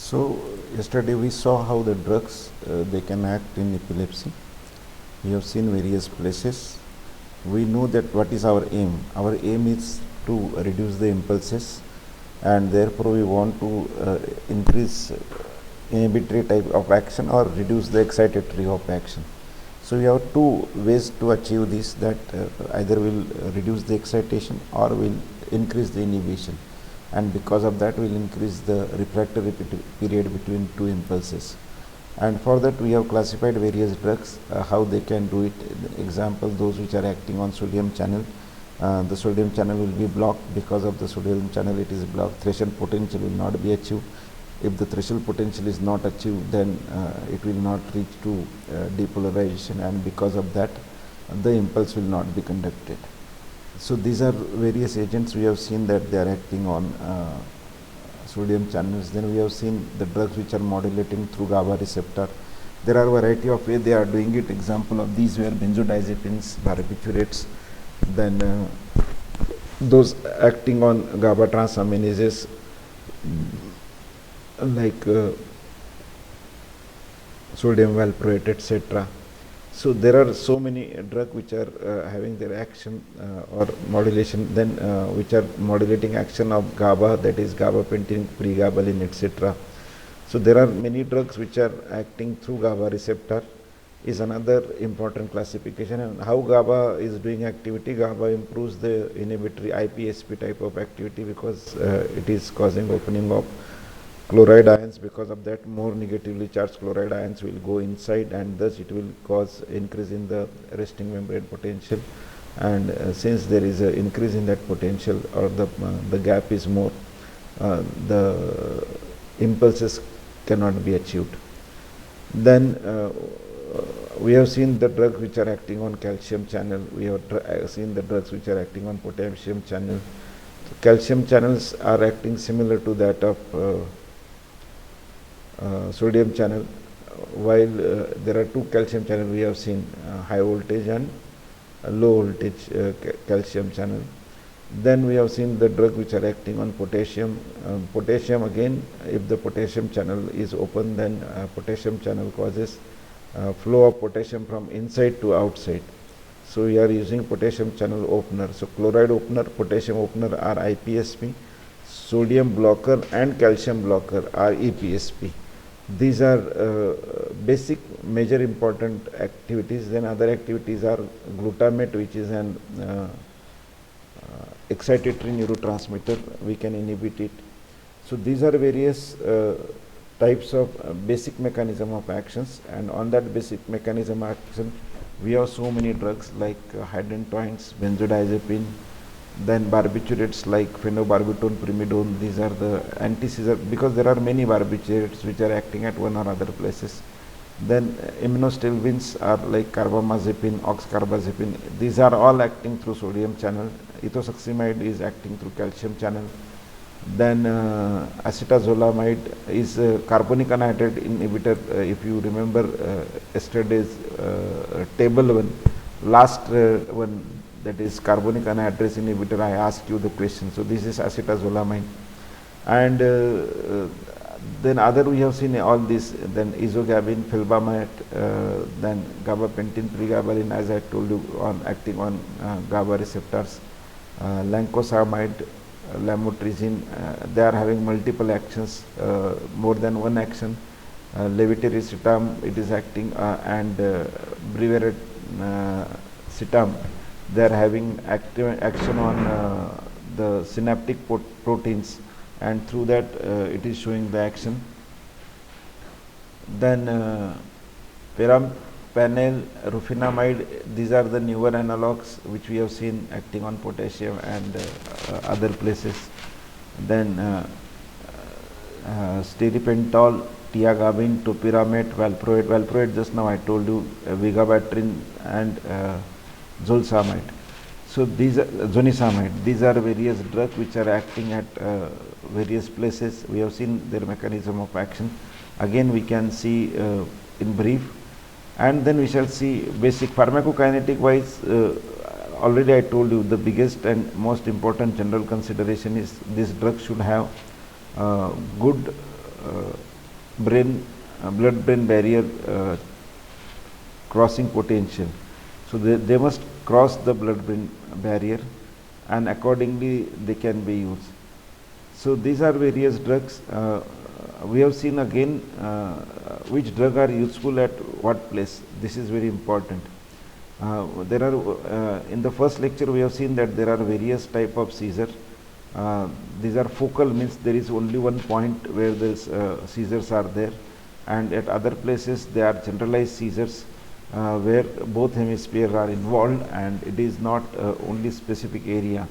So yesterday we saw how the drugs they can act in epilepsy. We have seen various places. We know that what is our aim. Our aim is to reduce the impulses, and therefore we want to increase inhibitory type of action or reduce the excitatory of action. So we have two ways to achieve this, that either will reduce the excitation or will increase the inhibition, and because of that will increase the refractory period between two impulses. And for that we have classified various drugs, how they can do it. Example, those which are acting on sodium channel. The sodium channel will be blocked. Because of the sodium channel it is blocked, threshold potential will not be achieved. If the threshold potential is not achieved, then it will not reach to depolarization, and because of that the impulse will not be conducted. So these are various agents. We have seen that they are acting on sodium channels. Then we have seen the drugs which are modulating through GABA receptor. There are a variety of ways they are doing it. Example of these were benzodiazepines, barbiturates, then those acting on GABA transaminases like sodium valproate, etc. So there are so many drugs which are having their action or modulation, then which are modulating action of GABA, that is gabapentin, pregabalin, etc. So there are many drugs which are acting through GABA receptor is another important classification. And how GABA is doing activity, GABA improves the inhibitory IPSP type of activity, because it is causing opening of chloride ions. Because of that, more negatively charged chloride ions will go inside, and thus it will cause increase in the resting membrane potential. And since there is an increase in that potential, or the gap is more, the impulses cannot be achieved. Then we have seen the drugs which are acting on calcium channel. We have seen the drugs which are acting on potassium channel. So calcium channels are acting similar to that of sodium channel, while there are two calcium channels we have seen, high voltage and low voltage calcium channel. Then we have seen the drug which are acting on potassium. Potassium, again, if the potassium channel is open, then potassium channel causes flow of potassium from inside to outside. So we are using potassium channel opener. So chloride opener, potassium opener are IPSP, sodium blocker and calcium blocker are EPSP. These are basic major important activities. Then other activities are glutamate, which is an excitatory neurotransmitter. We can inhibit it. So these are various types of basic mechanism of actions, and on that basic mechanism of action we have so many drugs like hydantoins, benzodiazepine, then barbiturates like phenobarbital, primidone. These are the anti-seizure, because there are many barbiturates which are acting at one or other places. Then immunostimulants are like carbamazepine, oxcarbazepine. These are all acting through sodium channel. Ethosuximide is acting through calcium channel. Then acetazolamide is a carbonic anhydrate inhibitor. If you remember yesterday's table one, last one, that is carbonic anhydrase inhibitor, I asked you the question. So this is acetazolamide. And then other we have seen all this, then ezogabine, filbamate, then gabapentin, pregabalin, as I told you, on acting on GABA receptors, lancosamide, lamotrigine, they are having multiple actions, more than one action. Levetiracetam, it is acting, and brivaracetam, they are having active action on the synaptic proteins, and through that it is showing the action. Then perampanel, rufinamide, these are the newer analogues which we have seen acting on potassium and other places. Then stiripentol, tiagabine, topiramate, valproate, just now I told you, vigabatrin and zolsamide. So these are zonisamide. These are various drugs which are acting at various places. We have seen their mechanism of action. Again we can see in brief, and then we shall see basic pharmacokinetic wise. Already I told you the biggest and most important general consideration is this drug should have good blood-brain barrier crossing potential. So they must cross the blood-brain barrier, and accordingly they can be used. So these are various drugs. We have seen again which drug are useful at what place. This is very important. There are in the first lecture we have seen that there are various type of seizure. These are focal, means there is only one point where these seizures are there, and at other places they are generalized seizures where both hemispheres are involved and it is not only specific area.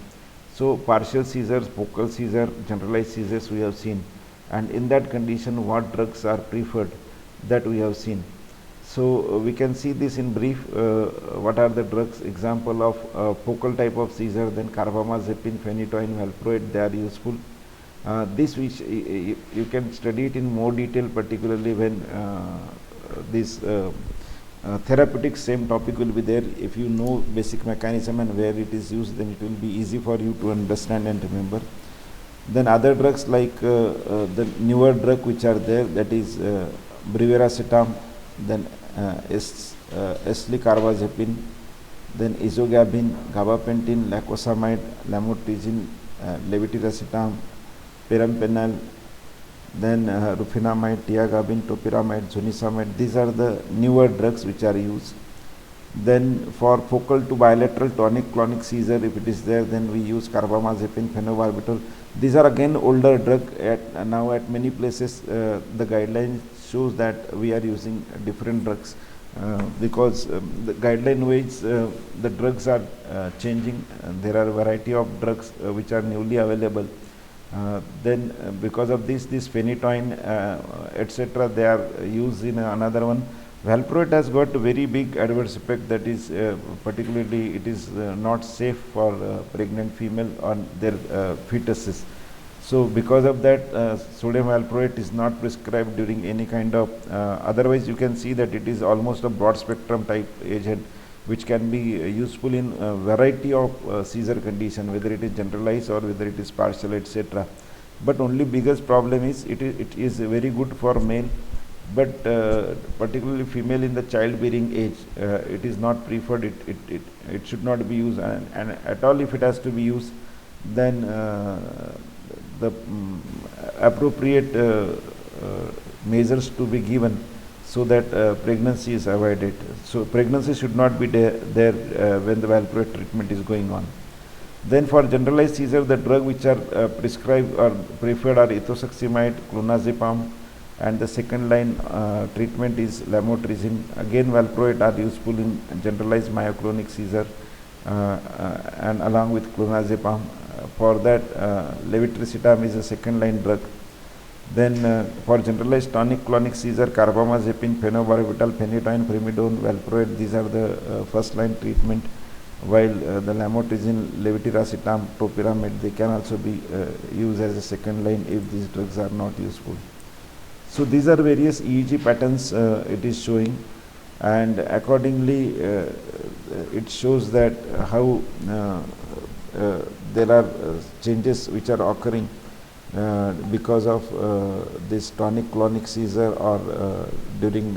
So partial seizures, focal seizure, generalized seizures we have seen, and in that condition what drugs are preferred, that we have seen. So we can see this in brief. What are the drugs? Example of focal type of seizure, then carbamazepine, phenytoin, valproate, they are useful. This which you can study it in more detail, particularly when this therapeutics same topic will be there. If you know basic mechanism and where it is used, then it will be easy for you to understand and remember. Then other drugs like the newer drug which are there, that is brivaracetam, then eslicarbazepine, then ezogabine, gabapentin, lacosamide, lamotrigine, levetiracetam, perampanel, then rufinamide, tiagabine, topiramide, zonisamide. These are the newer drugs which are used. Then for focal to bilateral tonic-clonic seizure, if it is there, then we use carbamazepine, phenobarbital. These are again older drug. Now at many places the guidelines shows that we are using different drugs because the guideline wise the drugs are changing. There are a variety of drugs which are newly available. Then because of this phenytoin etc., they are used in another one. Valproate has got a very big adverse effect, that is particularly it is not safe for pregnant female on their fetuses. So because of that sodium valproate is not prescribed during any kind of otherwise you can see that it is almost a broad spectrum type agent which can be useful in a variety of seizure condition, whether it is generalized or whether it is partial etc. But only biggest problem is it is very good for male, but particularly female in the childbearing age it is not preferred. It should not be used, and at all if it has to be used, then the appropriate measures to be given so that pregnancy is avoided. So pregnancy should not be there when the valproate treatment is going on. Then for generalized seizure, the drug which are prescribed or preferred are ethosuximide, clonazepam, and the second line treatment is lamotrigine. Again valproate are useful in generalized myoclonic seizure and along with clonazepam. For that levetiracetam is a second line drug. Then for generalized tonic-clonic seizure, carbamazepine, phenobarbital, phenytoin, primidone, valproate, these are the first line treatment, while the lamotrigine, levetiracetam, topiramate, they can also be used as a second line if these drugs are not useful. So these are various EEG patterns it is showing, and accordingly it shows that how there are changes which are occurring because of this tonic-clonic seizure or during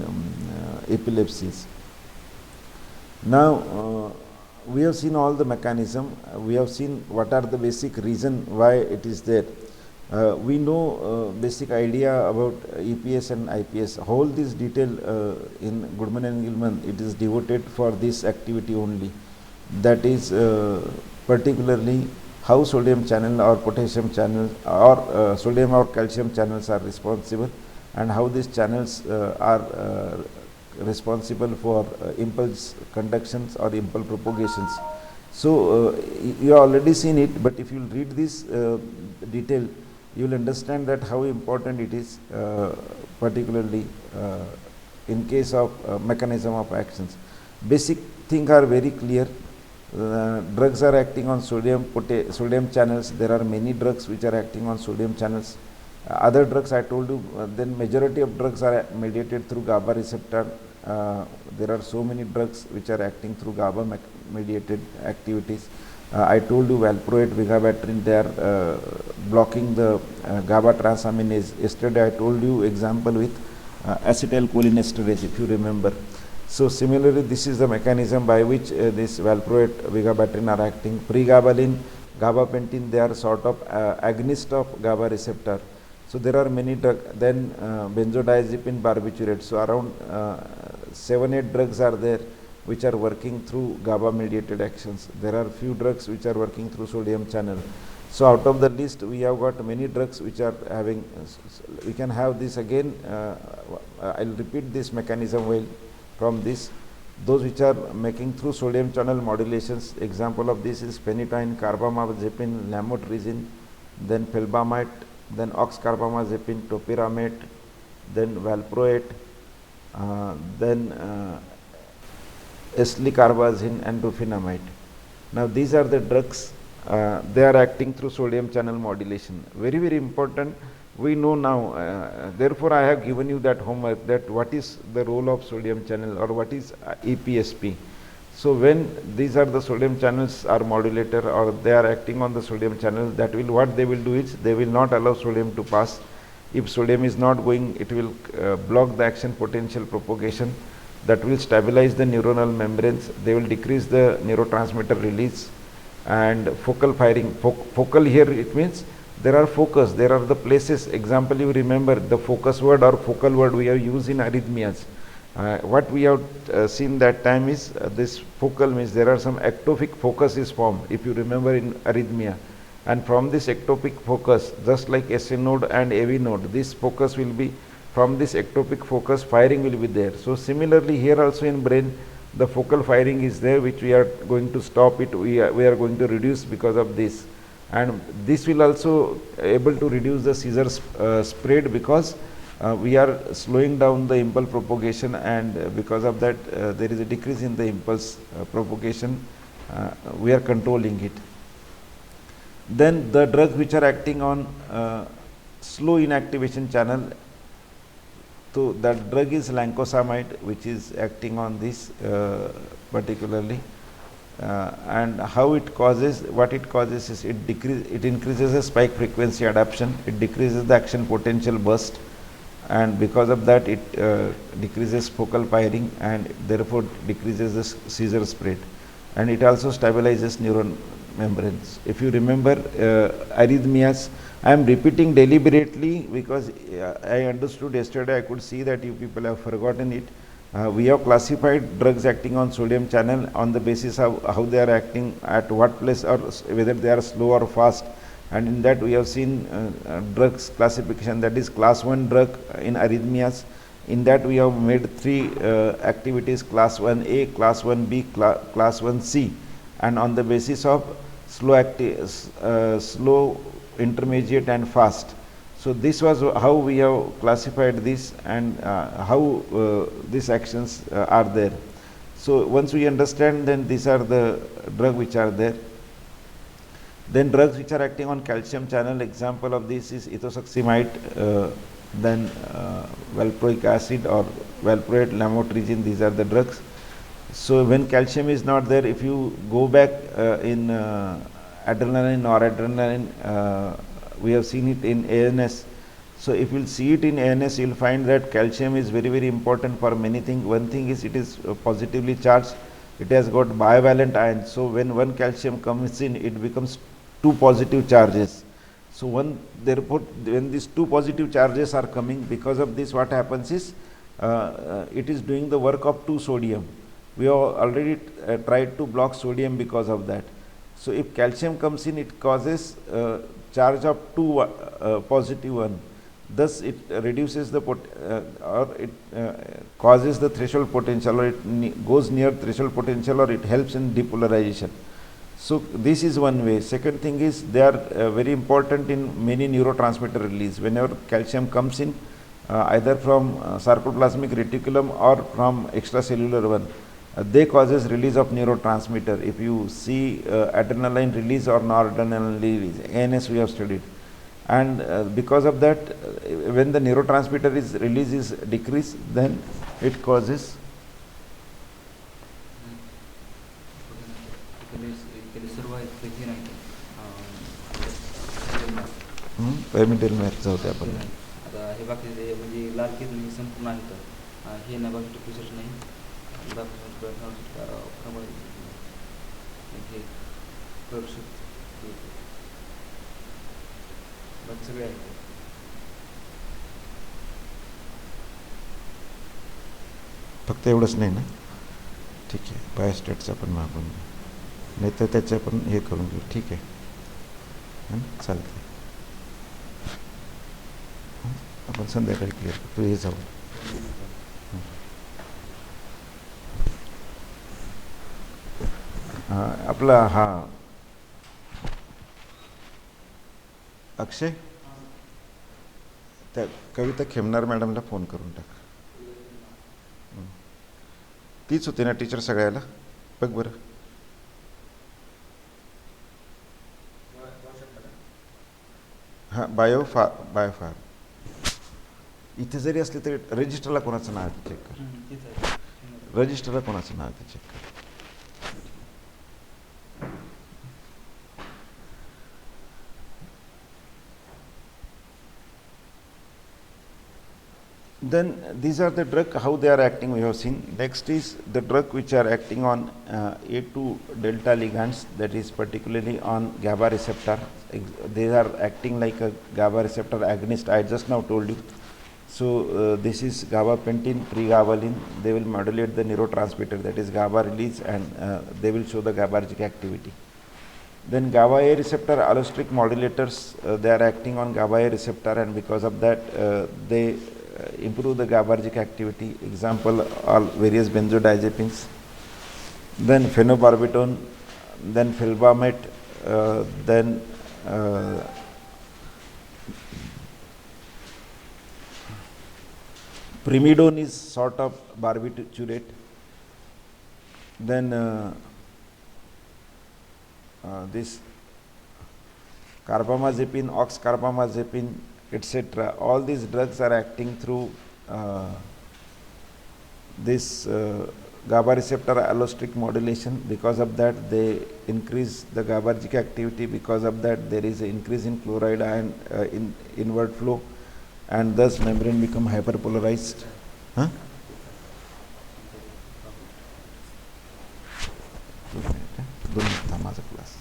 epilepsies. Now we have seen all the mechanism, we have seen what are the basic reason why it is there. We know basic idea about EPS and IPS. Whole this detail in Goodman and Gilman, it is devoted for this activity only. That is particularly how sodium channel or potassium channel or sodium or calcium channels are responsible, and how these channels are responsible for impulse conductions or impulse propagations. So you have already seen it, but if you read this detail, you will understand that how important it is, particularly in case of mechanism of actions. Basic things are very clear. Drugs are acting on sodium channels. There are many drugs which are acting on sodium channels. Other drugs I told you, then majority of drugs are mediated through GABA receptor. There are so many drugs which are acting through GABA mediated activities. I told you valproate, vigabatrin, they are blocking the GABA transaminase. Yesterday I told you example with acetylcholinesterase, if you remember. So similarly, this is the mechanism by which this valproate, vigabatrin are acting. Pregabalin, gabapentin, they are sort of agonist of GABA receptor. So there are many drugs. Then benzodiazepine barbiturate. So around 7-8 drugs are there which are working through GABA mediated actions. There are few drugs which are working through sodium channel. So out of the list we have got many drugs which are having, we can have this again, I will repeat this mechanism well from this. Those which are making through sodium channel modulations, example of this is phenytoin, carbamazepine, lamotrigine, then felbamate, then oxcarbamazepine, topiramate, then valproate, then eslicarbazine and rufinamide. Now these are the drugs, they are acting through sodium channel modulation. Very, very important. We know now, therefore I have given you that homework, that what is the role of sodium channel or what is EPSP. So when these are the sodium channels are modulator or they are acting on the sodium channel, that will, what they will do is they will not allow sodium to pass. If sodium is not going, it will block the action potential propagation. That will stabilize the neuronal membranes. They will decrease the neurotransmitter release and focal firing. Focal here it means there are focus, there are the places. Example, you remember the focus word or focal word we have used in arrhythmias. What we have seen that time is this focal means there are some ectopic focus is formed, if you remember in arrhythmia. And from this ectopic focus, just like SA node and AV node, this focus will be, from this ectopic focus firing will be there. So similarly here also in brain the focal firing is there, which we are going to stop it, we are going to reduce because of this. And this will also able to reduce the seizure spread because we are slowing down the impulse propagation, and because of that there is a decrease in the impulse propagation, we are controlling it. Then the drugs which are acting on slow inactivation channel, so that drug is lancosamide, which is acting on this particularly, and how it causes, what it causes is it increases the spike frequency adaptation, it decreases the action potential burst, and because of that it decreases focal firing and therefore decreases the seizure spread, and it also stabilizes neuron membranes. If you remember arrhythmias, I am repeating deliberately because I understood yesterday, I could see that you people have forgotten it. We have classified drugs acting on sodium channel on the basis of how they are acting at what place or whether they are slow or fast, and in that we have seen drugs classification, that is class 1 drug in arrhythmias. In that we have made 3 activities, class 1A, class 1B, class 1C, and on the basis of slow, intermediate and fast. So this was how we have classified this, and how these actions are there. So once we understand, then these are the drugs which are there. Then drugs which are acting on calcium channel, example of this is ethosuximide, then valproic acid or valproate, lamotrigine, these are the drugs. So when calcium is not there, if you go back in adrenaline, noradrenaline, we have seen it in ANS. So if you will see it in ANS, you will find that calcium is very, very important for many things. One thing is it is positively charged, it has got bivalent ions. So when one calcium comes in, it becomes 2 positive charges. So therefore when these 2 positive charges are coming, because of this what happens is it is doing the work of 2 sodium. We have already tried to block sodium because of that. So if calcium comes in, it causes charge of 2 positive 1. Thus it reduces the or it causes the threshold potential, or it goes near threshold potential, or it helps in depolarization. So this is one way. Second thing is they are very important in many neurotransmitter release. Whenever calcium comes in, either from sarcoplasmic reticulum or from extracellular one, they causes release of neurotransmitter. If you see adrenaline release or noradrenaline release, ANS we have studied, and because of that, when the neurotransmitter is release is decreased, then it causes pyramidal मॅथ जाऊ दे आपण. आता हे बाकी म्हणजे लाल kidney संपूर्ण आहे तर हे ना बाकी रिसर्च नाही हे करू शकतो बाकी सगळे आहे. फक्त एवढंच नाही ना, ठीक आहे. बायोस्टॅटचं पण मागून घेऊ, नाही तर त्याचं पण हे करून घेऊ, ठीक आहे. चालतं, आपण संध्याकाळी क्लिअर करतो. हे जाऊ आपला हा अक्षय, त्या कविता खेमनार मॅडमला फोन करून टाक. तीच होती ना टीचर सगळ्याला, बघ बरं. हां, बायोफार इथे जरी असले तरी रजिस्टरला कोणाचं नाव आहे चेक कर. रजिस्टरला कोणाचं नाव आहे चेक कर. Then these are the drug, how they are acting we have seen. Next is the drug which are acting on A2 delta ligands, that is particularly on GABA receptor. They are acting like a GABA receptor agonist, I just now told you. So this is gabapentin, pregabalin. They will modulate the neurotransmitter, that is GABA release, and they will show the GABAergic activity. Then GABA A receptor allosteric modulators, they are acting on GABA A receptor, and because of that they improve the GABAergic activity. Example, all various benzodiazepines, then phenobarbital, then felbamate, then primidone is sort of barbiturate, then this carbamazepine, oxcarbamazepine, etc. All these drugs are acting through this GABA receptor allosteric modulation. Because of that they increase the GABAergic activity. Because of that there is an increase in chloride ion in inward flow, and thus membrane become hyperpolarized. Huh? Class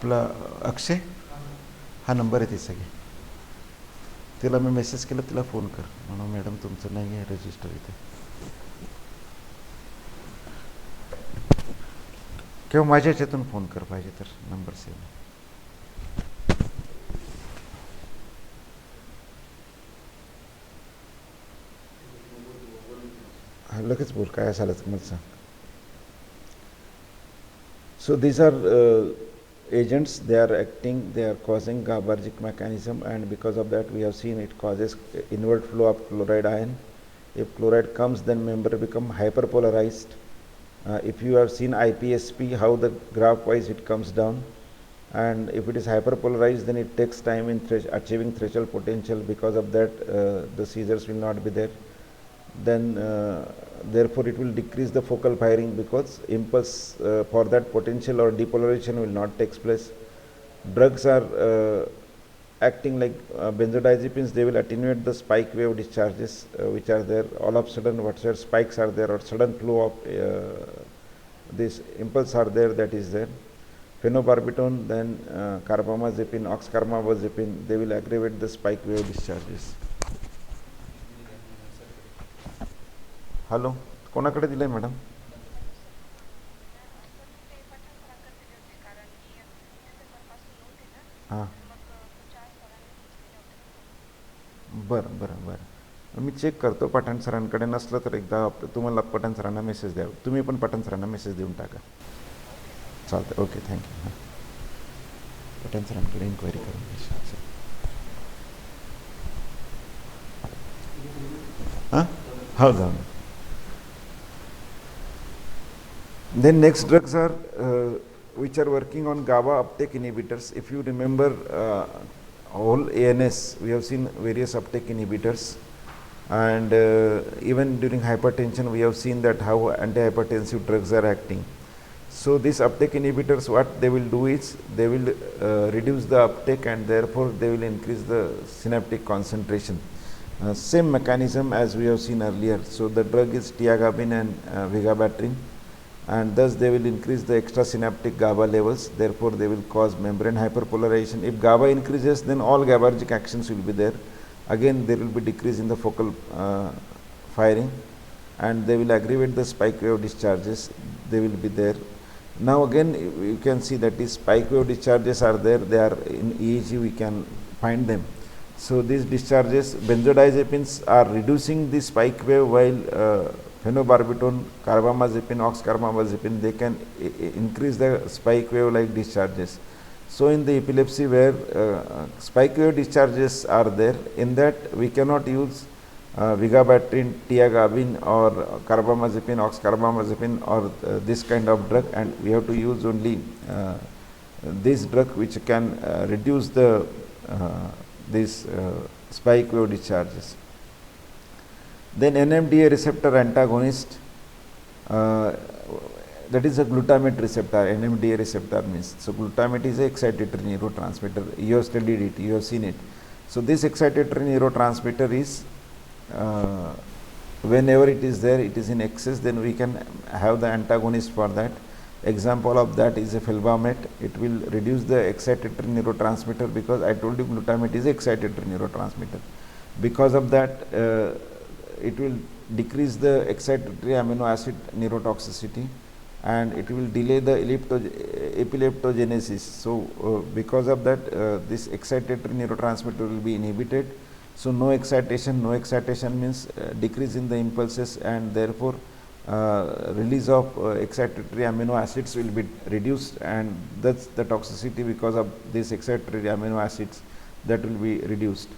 आपला अक्षय हा number आहे तिचा, तिला मी message केला, तिला phone कर म्हणून madam तुमचं नाही आहे रजिस्टर इथे, किंवा माझ्या ह्याच्यातून फोन कर पाहिजे तर, नंबर सेव. हा लगेच बोल, काय झालं तर मला सांग. So these are agents, they are acting, they are causing GABAergic mechanism, and because of that we have seen it causes inward flow of chloride ion. If chloride comes, then membrane become hyperpolarized. If you have seen IPSP, how the graph wise it comes down, and if it is hyperpolarized then it takes time in achieving threshold potential. Because of that the seizures will not be there. Then therefore it will decrease the focal firing, because impulse for that potential or depolarization will not take place. Drugs are acting like benzodiazepines, they will attenuate the spike wave discharges which are there. All of a sudden whatever spikes are there, or sudden flow of this impulse are there, that is there. Phenobarbital, then carbamazepine, oxcarbazepine, they will aggravate the spike wave discharges. Hello, कोणाकडे दिलंय madam? हां, बरं बरं बरं, मी check करतो पठाण सरांकडे, नसलं तर एकदा तुम्हाला पठाण सरांना मेसेज द्यावं, तुम्ही पण पठाण सरांना मेसेज देऊन टाका. चालतं, ओके, थँक्यू. हां, पठाण सरांकडे इन्क्वायरी करून हां, हो जाऊन. Then next drugs are which are working on GABA uptake inhibitors. If you remember whole ANS, we have seen various uptake inhibitors, and even during hypertension we have seen that how antihypertensive drugs are acting. So these uptake inhibitors, what they will do is they will reduce the uptake, and therefore they will increase the synaptic concentration. Same mechanism as we have seen earlier. So the drug is tiagabine and vigabatrin, and thus they will increase the extrasynaptic GABA levels, therefore they will cause membrane hyperpolarization. If GABA increases, then all GABAergic actions will be there. Again there will be decrease in the focal firing, and they will aggravate the spike wave discharges, they will be there. Now again you can see that these spike wave discharges are there, they are in EEG, we can find them. So these discharges, benzodiazepines are reducing the spike wave, while phenobarbital, carbamazepine, oxcarbazepine, they can increase the spike wave like discharges. So in the epilepsy where spike wave discharges are there, in that we cannot use vigabatrin, tiagabine or carbamazepine, oxcarbazepine or this kind of drug, and we have to use only this drug which can reduce the this spike wave discharges. Then NMDA receptor antagonist, that is a glutamate receptor. NMDA receptor means, so glutamate is a excitatory neurotransmitter. You have studied it, you have seen it. So this excitatory neurotransmitter is whenever it is there, it is in excess, then we can have the antagonist for that. Example of that is a felbamate. It will reduce the excitatory neurotransmitter, because I told you glutamate is excitatory neurotransmitter. Because of that, it will decrease the excitatory amino acid neurotoxicity, and it will delay the epileptogenesis. So because of that, this excitatory neurotransmitter will be inhibited. So no excitation means decrease in the impulses, and therefore release of excitatory amino acids will be reduced, and that's the toxicity because of these excitatory amino acids, that will be reduced.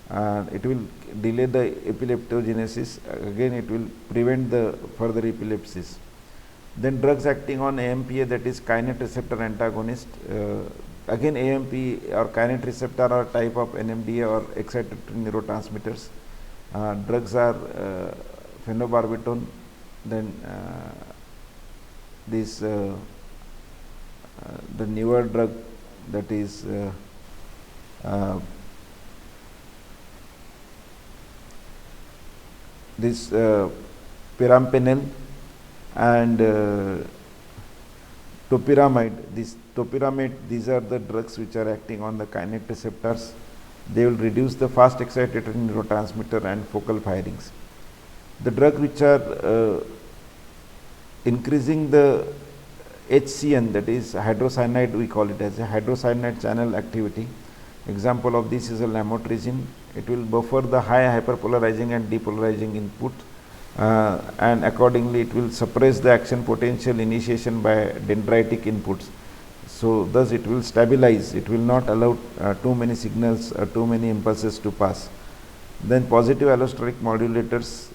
It will delay the epileptogenesis, again it will prevent the further epilepsies. Then drugs acting on AMPA, that is kinase receptor antagonist. Again AMP or kinase receptor are type of NMDA or excitatory neurotransmitters. Drugs are phenobarbital, then this the newer drug, that is this pyrampenil and topiramate. This topiramate, these are the drugs which are acting on the kinase receptors. They will reduce the fast excitatory neurotransmitter and focal firings. The drug which are increasing the HCN, that is hydrocyanide, we call it as a hydrocyanide channel activity. Example of this is a lamotrigine. It will buffer the high hyperpolarizing and depolarizing input, and accordingly it will suppress the action potential initiation by dendritic inputs. So thus it will stabilize, it will not allow too many signals or too many impulses to pass. Then positive allosteric modulators,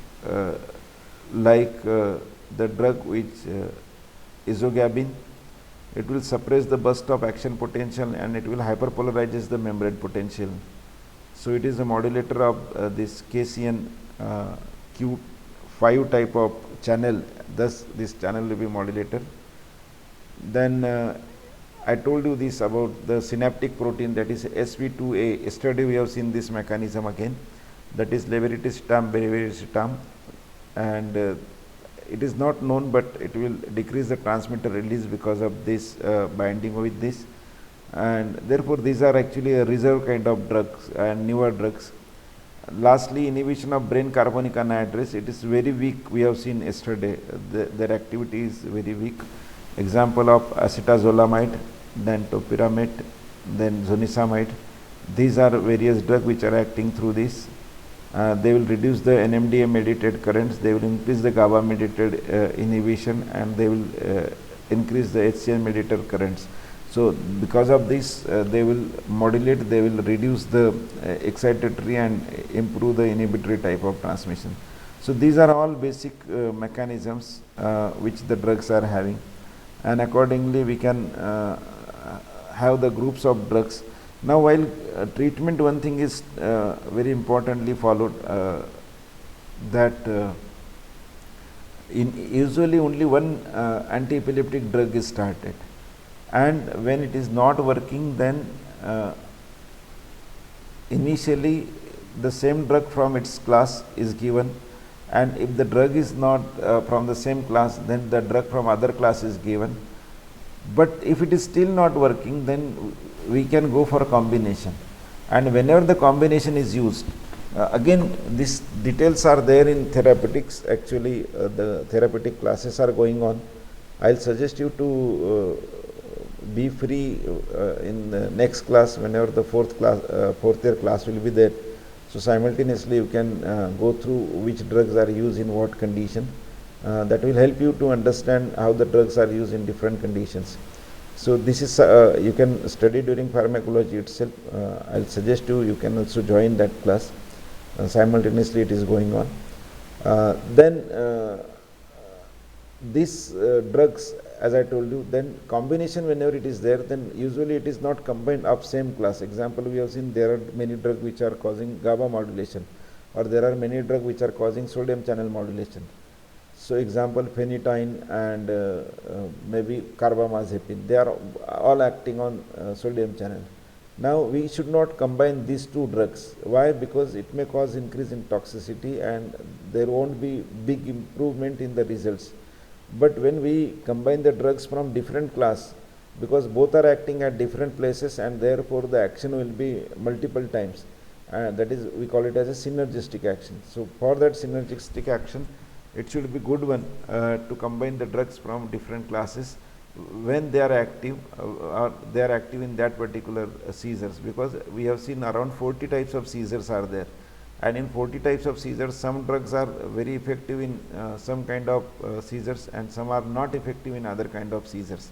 like the drug which isogabine, it will suppress the burst of action potential, and it will hyperpolarizes the membrane potential. So it is a modulator of this KCN Q5 type of channel, thus this channel will be modulator. Then I told you this about the synaptic protein, that is SV2A. Yesterday we have seen this mechanism again, that is levetiracetam, beriveracetam, and it is not known, but it will decrease the transmitter release because of this binding with this, and therefore these are actually a reserve kind of drugs and newer drugs. Lastly, inhibition of brain carbonic anhydrase, it is very weak. We have seen yesterday, their activity is very weak. Example of acetazolamide, then topiramate, then zonisamide. These are various drugs which are acting through this. They will reduce the NMDA mediated currents, they will increase the GABA mediated inhibition, and they will increase the HCM mediated currents. So because of this, they will modulate, they will reduce the excitatory and improve the inhibitory type of transmission. So these are all basic mechanisms which the drugs are having, and accordingly we can have the groups of drugs. Now while treatment, one thing is very importantly followed, that usually only one anti-epileptic drug is started, and when it is not working, then initially the same drug from its class is given, and if the drug is not from the same class, then the drug from other class is given. But if it is still not working, then we can go for a combination, and whenever the combination is used, again these details are there in therapeutics. Actually the therapeutic classes are going on. I'll suggest you to be free in the next class, whenever the fourth year class will be there. So simultaneously you can go through which drugs are used in what condition. That will help you to understand how the drugs are used in different conditions. So this is you can study during pharmacology itself. I'll suggest you can also join that class. Simultaneously it is going on. Then these drugs, as I told you, then combination whenever it is there, then usually it is not combined of same class. Example, we have seen there are many drugs which are causing GABA modulation, or there are many drugs which are causing sodium channel modulation. So example, phenytoin and maybe carbamazepine, they are all acting on sodium channel. Now we should not combine these two drugs. Why? Because it may cause increase in toxicity and there won't be big improvement in the results. But when we combine the drugs from different class, because both are acting at different places and therefore the action will be multiple times, that is, we call it as a synergistic action. So for that synergistic action, it should be good one to combine the drugs from different classes when they are active, or they are active in that particular seizures, because we have seen around 40 types of seizures are there, and in 40 types of seizures, some drugs are very effective in some kind of seizures and some are not effective in other kind of seizures.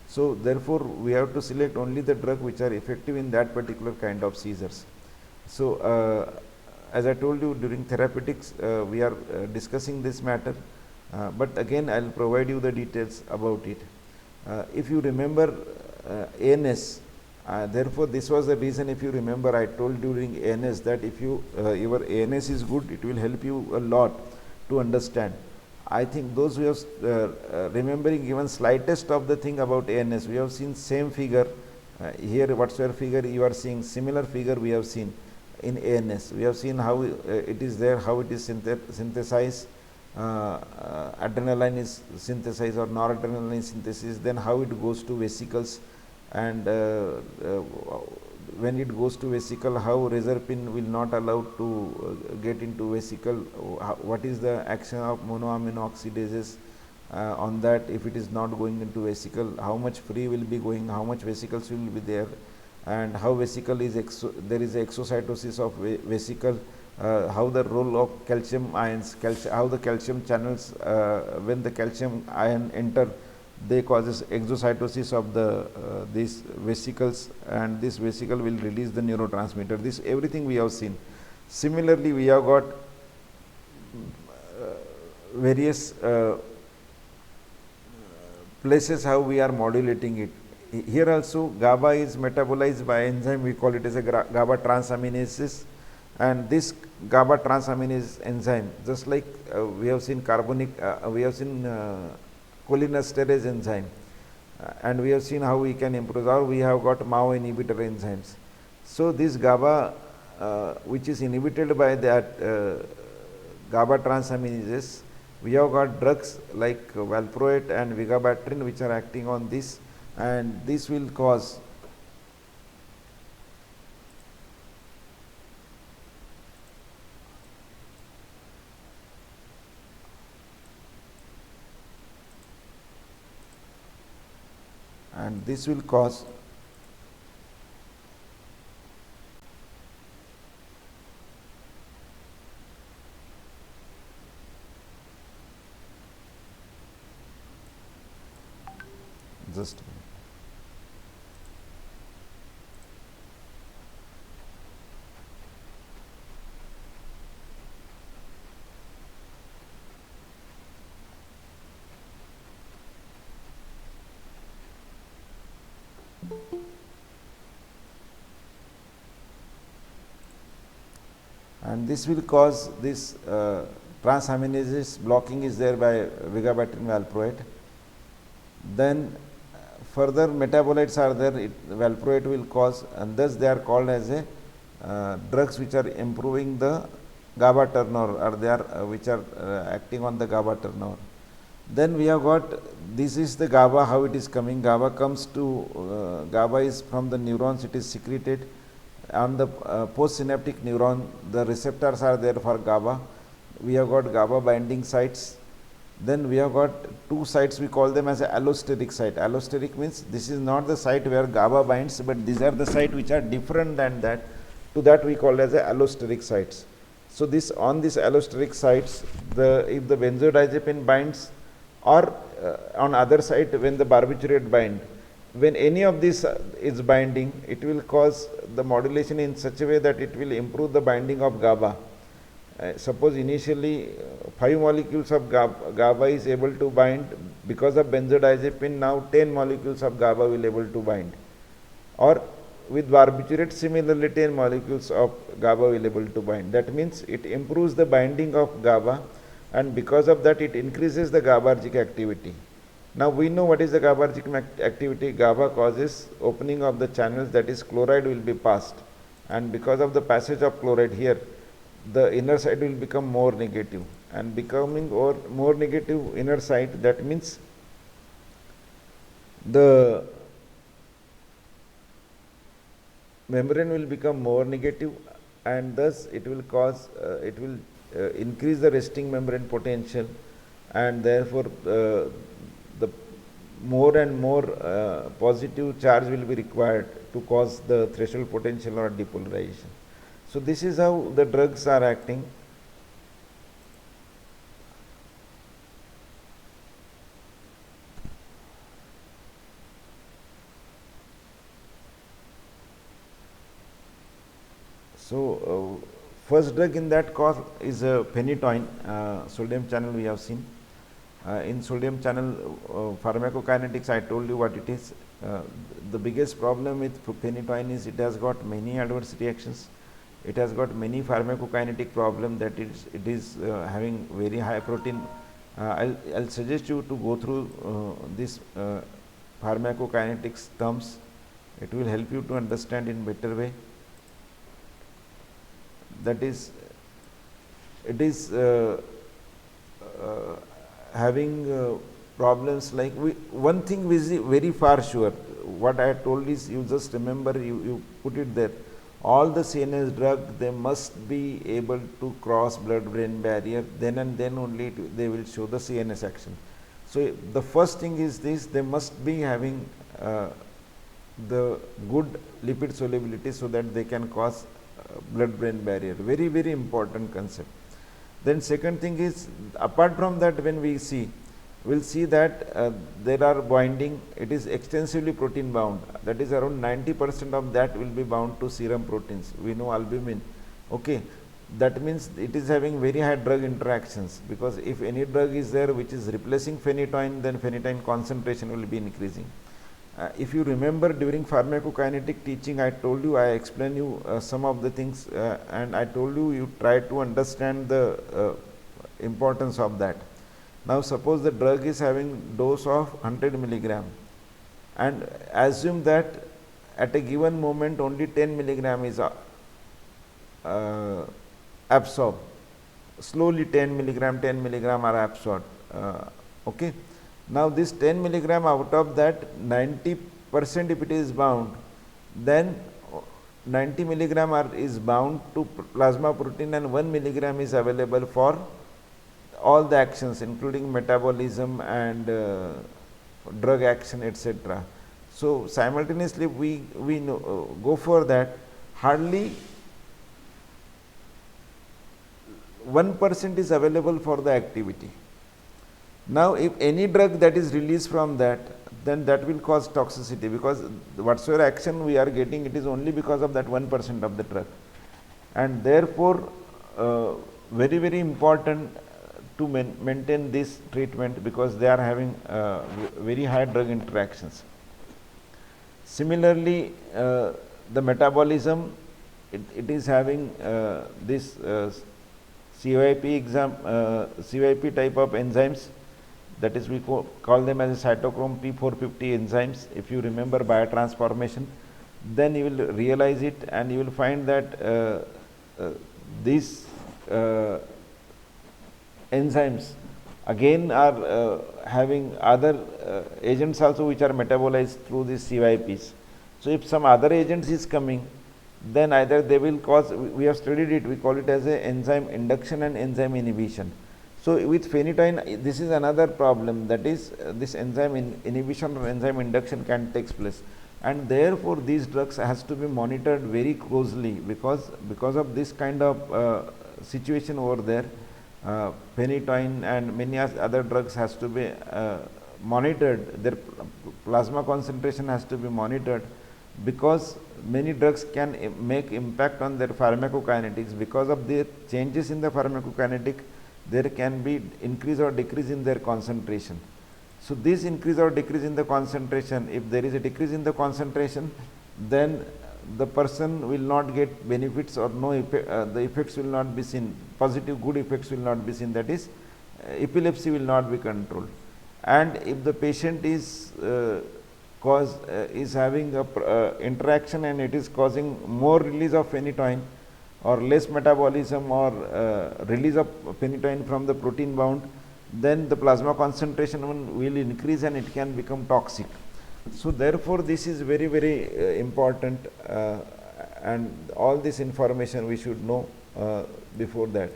So therefore we have to select only the drug which are effective in that particular kind of seizures. So as I told you, during therapeutics we are discussing this matter, but again I will provide you the details about it. If you remember ANS, therefore this was the reason, if you remember, I told during ANS that if you your ANS is good, it will help you a lot to understand. I think those who have remembering even slightest of the thing about ANS, we have seen same figure here, whatsoever figure you are seeing, similar figure we have seen in ANS. We have seen how it is there, how it is synthesized, adrenaline is synthesized or noradrenaline synthesis, then how it goes to vesicles, and when it goes to vesicle, how reserpine will not allow to get into vesicle, what is the action of monoamino oxidases on that. If it is not going into vesicle, how much free will be going, how much vesicles will be there, and how vesicle is there is a exocytosis of vesicle, how the role of calcium ions, how the calcium channels, when the calcium ion enter, they causes exocytosis of the these vesicles, and this vesicle will release the neurotransmitter. This everything we have seen. Similarly, we have got various places how we are modulating it. Here also GABA is metabolized by enzyme, we call it as a GABA transaminases, and this GABA transaminase enzyme, just like we have seen we have seen cholinesterase enzyme, and we have seen how we can improve, or we have got MAO inhibitor enzymes. So this GABA which is inhibited by that GABA transaminases, We have got drugs like valproate and vigabatrin which are acting on this, and this will cause and this will cause just a minute. And this will cause this transaminases blocking is there by vigabatrin valproate. Then further metabolites are there, valproate will cause, and thus they are called as a drugs which are improving the GABA turnover, or they are which are acting on the GABA turnover. Then we have got, this is the GABA, how it is coming. GABA comes to, GABA is from the neurons, it is secreted on the postsynaptic neuron. The receptors are there for GABA. We have got GABA binding sites. Then we have got two sites, we call them as a allosteric site. Allosteric means this is not the site where GABA binds, but these are the sites which are different than that. To that we call as a allosteric sites. So this, on these allosteric sites, if the benzodiazepine binds, or on other side when the barbiturate bind, when any of this is binding, it will cause the modulation in such a way that it will improve the binding of GABA. Suppose initially 5 molecules of GABA is able to bind, because of benzodiazepine now 10 molecules of GABA will able to bind, or with barbiturate similarly 10 molecules of GABA will able to bind. That means it improves the binding of GABA, and because of that it increases the GABAergic activity. Now we know what is the GABAergic activity. GABA causes opening of the channels, that is chloride will be passed, and because of the passage of chloride here, the inner side will become more negative, and becoming more negative inner side, that means the membrane will become more negative, and thus it will cause, it will increase the resting membrane potential, and therefore the more and more positive charge will be required to cause the threshold potential or depolarization. So this is how the drugs are acting. So first drug in that cause is phenytoin, sodium channel we have seen. In sodium channel pharmacokinetics, I told you what it is. The biggest problem with phenytoin is it has got many adverse reactions. It has got many pharmacokinetic problem, that it is having very high protein. I'll suggest you to go through this pharmacokinetics terms. It will help you to understand in better way. That is, it is having problems like, one thing is very far sure. What I told is, you just remember, you put it there. All the CNS drug, they must be able to cross blood-brain barrier, then and then only they will show the CNS action. So the first thing is this, they must be having the good lipid solubility, so that they can cause blood-brain barrier. Very, very important concept. Then second thing is, apart from that, when we see, we'll see that there are binding, it is extensively protein bound, that is around 90% of that will be bound to serum proteins. We know albumin, okay. That means it is having very high drug interactions, because if any drug is there which is replacing phenytoin, then phenytoin concentration will be increasing. If you remember, during pharmacokinetic teaching, I told you, I explained you some of the things, and I told you, you try to understand the importance of that. Now suppose the drug is having dose of 100 milligram, and assume that at a given moment only 10 milligram is absorbed, slowly 10 milligram, 10 milligram are absorbed. Okay. Now this 10 milligram, out of that 90% if it is bound, then 90 milligram is bound to plasma protein and 1 milligram is available for all the actions including metabolism and drug action, etc. So simultaneously we go for that. Hardly 1% is available for the activity. Now if any drug that is released from that, then that will cause toxicity, because whatsoever action we are getting, it is only because of that 1% of the drug. And therefore very very important to maintain this treatment, because they are having very high drug interactions. Similarly, the metabolism, it is having this CYP type of enzymes, that is we call them as cytochrome P450 enzymes. If you remember biotransformation, then you will realize it, and you will find that these enzymes again are having other agents also which are metabolized through these CYPs. So if some other agents is coming, then either they will cause, we have studied it, we call it as a enzyme induction and enzyme inhibition. So with phenytoin, this is another problem, that is this enzyme inhibition or enzyme induction can take place, and therefore these drugs has to be monitored very closely, because of this kind of situation over there. Phenytoin and many other drugs has to be monitored, their plasma concentration has to be monitored, because many drugs can make impact on their pharmacokinetics. Because of the changes in the pharmacokinetic, there can be increase or decrease in their concentration. So this increase or decrease in the concentration, if there is a decrease in the concentration, then the person will not get benefits, or no the effects will not be seen, positive good effects will not be seen, that is epilepsy will not be controlled. And if the patient is having a interaction and it is causing more release of phenytoin or less metabolism or release of phenytoin from the protein bound, then the plasma concentration will increase and it can become toxic. So therefore this is very very important, and all this information we should know before that.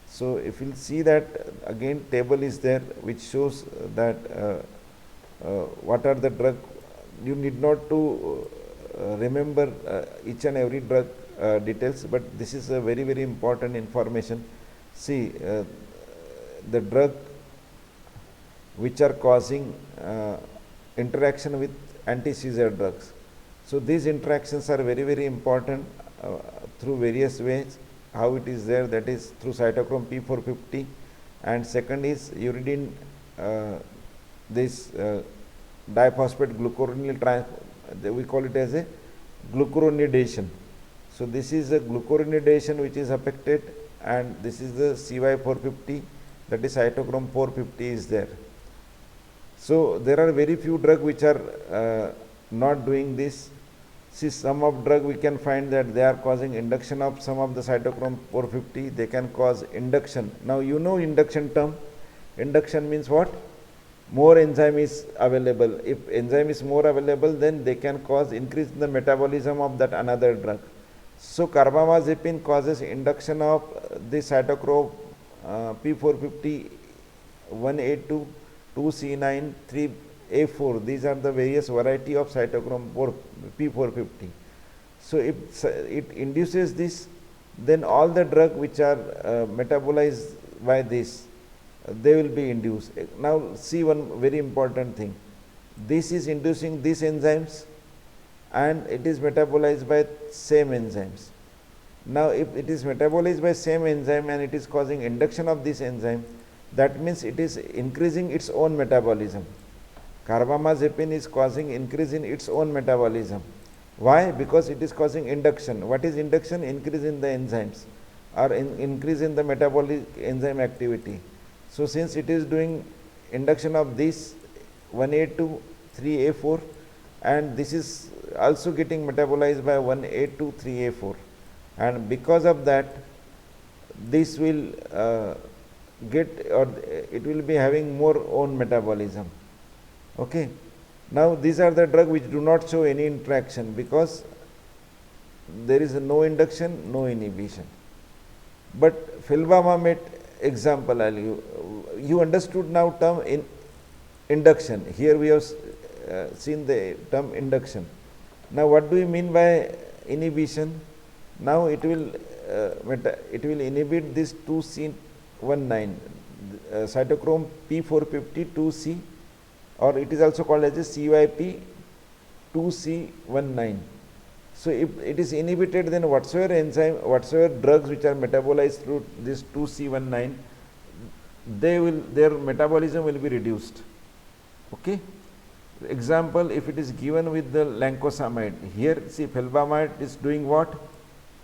So if you will see that, again table is there which shows that what are the drug. You need not to remember each and every drug details, but this is a very very important information. See the drug which are causing interaction with anti-seizure drugs. So these interactions are very very important through various ways. How it is there, that is through cytochrome P450, and second is uridine, this diphosphate glucuronidase, we call it as a glucuronidation. So this is a glucuronidation which is affected, and this is the CY450, that is cytochrome 450 is there. So there are very few drugs which are not doing this. See, some of drug we can find that they are causing induction of some of the cytochrome 450, they can cause induction. Now you know induction term. Induction means what? More enzyme is available. If enzyme is more available, then they can cause increase in the metabolism of that another drug. So carbamazepine causes induction of the cytochrome P450, 1A2, 2C9, 3A4. These are the various variety of cytochrome P450. So if it induces this, then all the drug which are metabolized by this, they will be induced. Now see one very important thing. This is inducing these enzymes and it is metabolized by same enzymes. Now if it is metabolized by same enzyme and it is causing induction of this enzyme, that means it is increasing its own metabolism. Carbamazepine is causing increase in its own metabolism. Why? Because it is causing induction. What is induction? Increase in the enzymes or increase in the metabolic enzyme activity. So since it is doing induction of this 1A2, 3A4, and this is also getting metabolized by 1A2, 3A4, and because of that this will get, or it will be having more own metabolism. Okay. Now these are the drugs which do not show any interaction because there is no induction, no inhibition. But felbamate example, you understood now term in induction. Here we have seen the term induction. Now what do we mean by inhibition? Now it will inhibit this 2C19 cytochrome P450 2C, or it is also called as a CYP 2C19. So if it is inhibited, then whatsoever enzyme, whatsoever drugs which are metabolized through this 2C19, their metabolism will be reduced. Okay. Example, if it is given with the lancosamide, here see felbamate is doing what?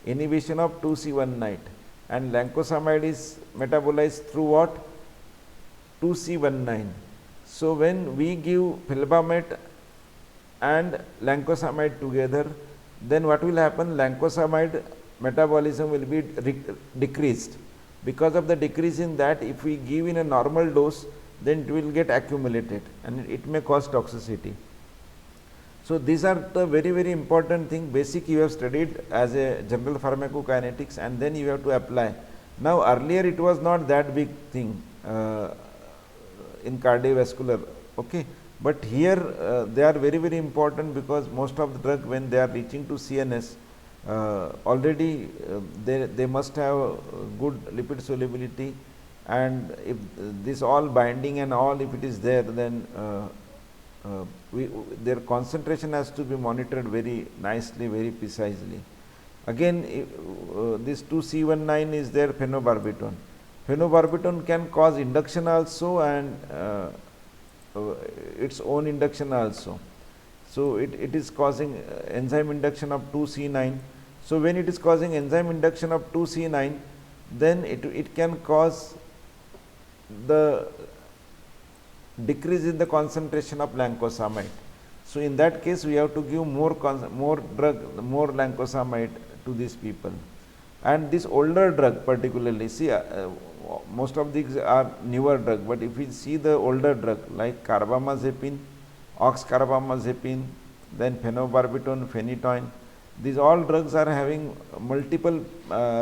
Inhibition of 2C19, and lancosamide is metabolized through what? 2C19. So when we give felbamate and lancosamide together, then what will happen? Lancosamide metabolism will be decreased. Because of the decrease in that, if we give in a normal dose, then it will get accumulated and it may cause toxicity. So these are the very, very important thing. Basic you have studied as a general pharmacokinetics, and then you have to apply. Now earlier it was not that big thing in cardiovascular. Okay. But here they are very, very important because most of the drug, when they are reaching to CNS, already they must have good lipid solubility, and if this all binding and all, if it is there, then their concentration has to be monitored very nicely, very precisely. Again, this 2C19 is there, phenobarbital. Phenobarbital can cause induction also, and its own induction also. So it is causing enzyme induction of 2C9. So when it is causing enzyme induction of 2C9, then it can cause the decrease in the concentration of lancosamide. So in that case, we have to give more lancosamide to these people. And this older drug particularly, see, most of these are newer drug, but if we see the older drug like carbamazepine, oxcarbamazepine, then phenobarbital, phenytoin, these all drugs are having multiple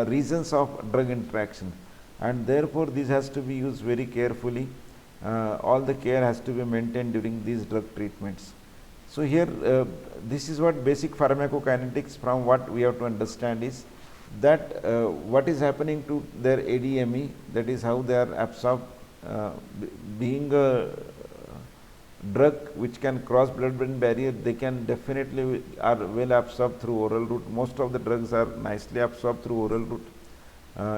reasons of drug interaction, and therefore this has to be used very carefully. All the care has to be maintained during these drug treatments. So here this is what basic pharmacokinetics, from what we have to understand is that what is happening to their ADME, that is how they are absorbed. Being a drug which can cross blood-brain barrier, they can definitely are well absorbed through oral route. Most of the drugs are nicely absorbed through oral route.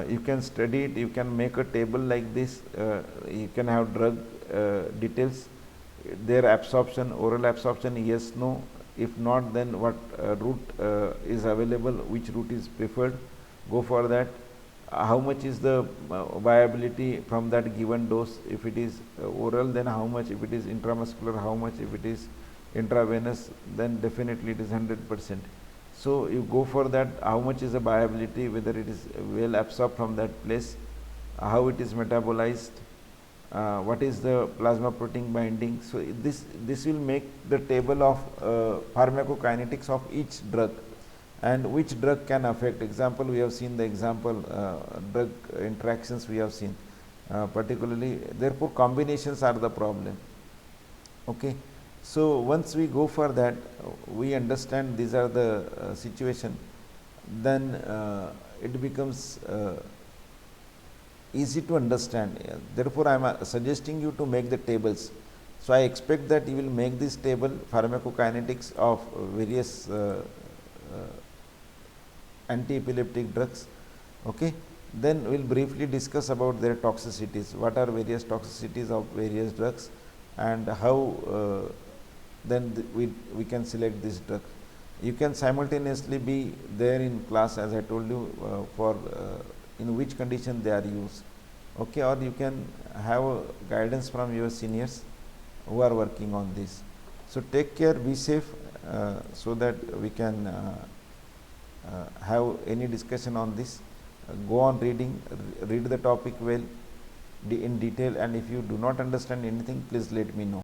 You can study it, you can make a table like this, you can have drug details, their absorption, oral absorption, yes, no. If not, then what route is available, which route is preferred, go for that. How much is the viability from that given dose? If it is oral, then how much? If it is intramuscular, how much? If it is intravenous, then definitely it is 100%. So you go for that. How much is the viability, whether it is well absorbed from that place, how it is metabolized, what is the plasma protein binding. So this will make the table of pharmacokinetics of each drug, and which drug can affect. Example, we have seen the example drug interactions we have seen particularly. Therefore combinations are the problem. Okay. So once we go for that, we understand these are the situation, then it becomes easy to understand. Therefore I am suggesting you to make the tables. So I expect that you will make this table, pharmacokinetics of various anti-epileptic drugs. Okay. Then we will briefly discuss about their toxicities, what are various toxicities of various drugs, and how then we can select this drug. You can simultaneously be there in class, as I told you, for in which condition they are used. Okay. Or you can have guidance from your seniors who are working on this. So take care, be safe, so that we can have any discussion on this. go on reading, read the topic well in detail, and if you do not understand anything, please let me know.